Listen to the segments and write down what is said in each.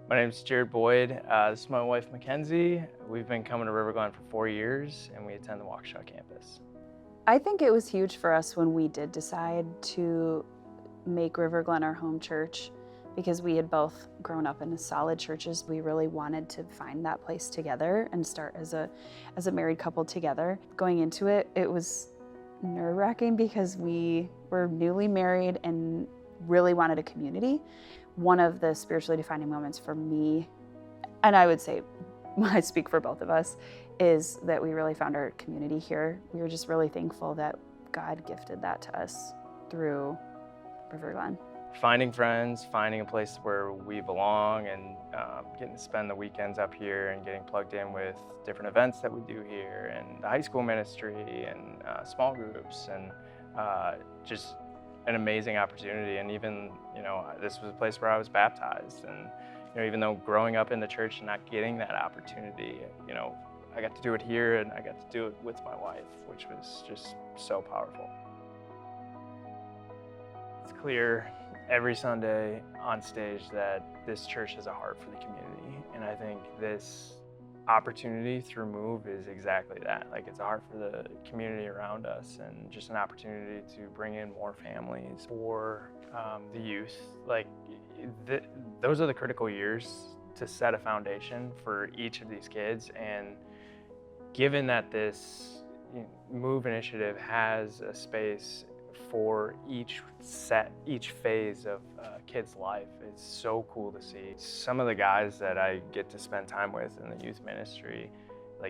My name's Jerod. This is my wife, Mackenzie. We've been coming to River Glen for 4 years, and we attend the Waukesha campus. I think it was huge for us when we did decide to make River Glen our home church because we had both grown up in solid churches. We really wanted to find that place together and start as a married couple together. Going into it, it was nerve-wracking because we were newly married and really wanted a community. One of the spiritually defining moments for me, and I would say I speak for both of us, is that we really found our community here. We were just really thankful that God gifted that to us through River Glen. Finding friends, finding a place where we belong, and getting to spend the weekends up here and getting plugged in with different events that we do here, and the high school ministry, and small groups, and just an amazing opportunity. And even, this was a place where I was baptized, and even though growing up in the church and not getting that opportunity, I got to do it here, and I got to do it with my wife, which was just so powerful. It's clear every Sunday on stage that this church has a heart for the community, and I think this opportunity through Move is exactly that. Like, it's a heart for the community around us, and just an opportunity to bring in more families for the youth. Those are the critical years to set a foundation for each of these kids. And given that this Move initiative has a space for each phase of a kid's life, it's so cool to see. Some of the guys that I get to spend time with in the youth ministry,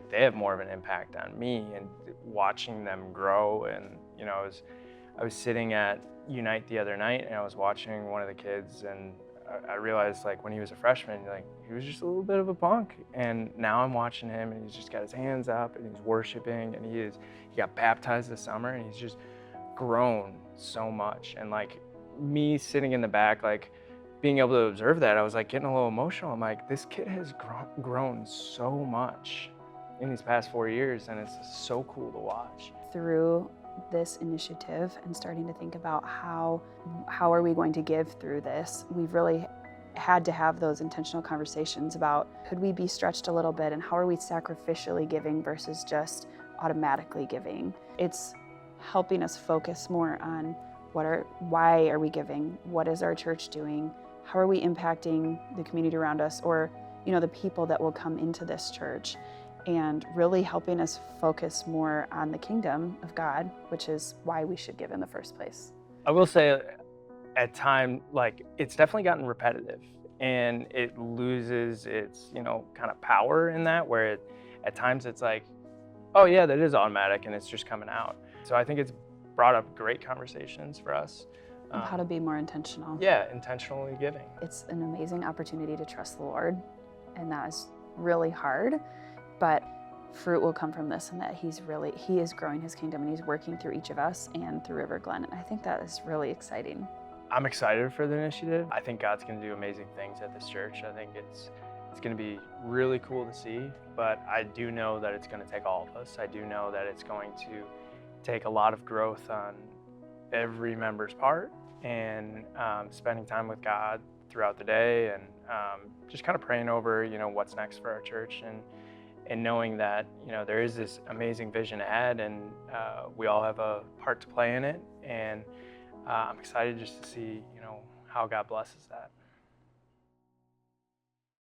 they have more of an impact on me, and watching them grow. And I was sitting at Unite the other night, and I was watching one of the kids, and I realized, when he was a freshman, he was just a little bit of a punk. And now I'm watching him, and he's just got his hands up, and he's worshiping, and he got baptized this summer, and he's just grown so much. And me sitting in the back, being able to observe that, I was getting a little emotional. I'm like, this kid has grown so much in these past 4 years, and it's so cool to watch. Through this initiative and starting to think about how are we going to give through this, we've really had to have those intentional conversations about, could we be stretched a little bit, and how are we sacrificially giving versus just automatically giving. It's helping us focus more on why are we giving, what is our church doing, how are we impacting the community around us, or the people that will come into this church, and really helping us focus more on the kingdom of God, which is why we should give in the first place. I will say, at times, it's definitely gotten repetitive, and it loses its, kind of power in that, where at times it's oh yeah, that is automatic, and it's just coming out. So I think it's brought up great conversations for us. How to be more intentional. Yeah, intentionally giving. It's an amazing opportunity to trust the Lord, and that is really hard, but fruit will come from this, and that He is growing His kingdom, and He's working through each of us and through River Glen. And I think that is really exciting. I'm excited for the initiative. I think God's going to do amazing things at this church. I think it's going to be really cool to see, but I do know that it's going to take all of us. I do know that it's going to take a lot of growth on every member's part, and spending time with God throughout the day, and just kind of praying over, what's next for our church, and knowing that, there is this amazing vision ahead, and we all have a part to play in it. And I'm excited just to see, how God blesses that.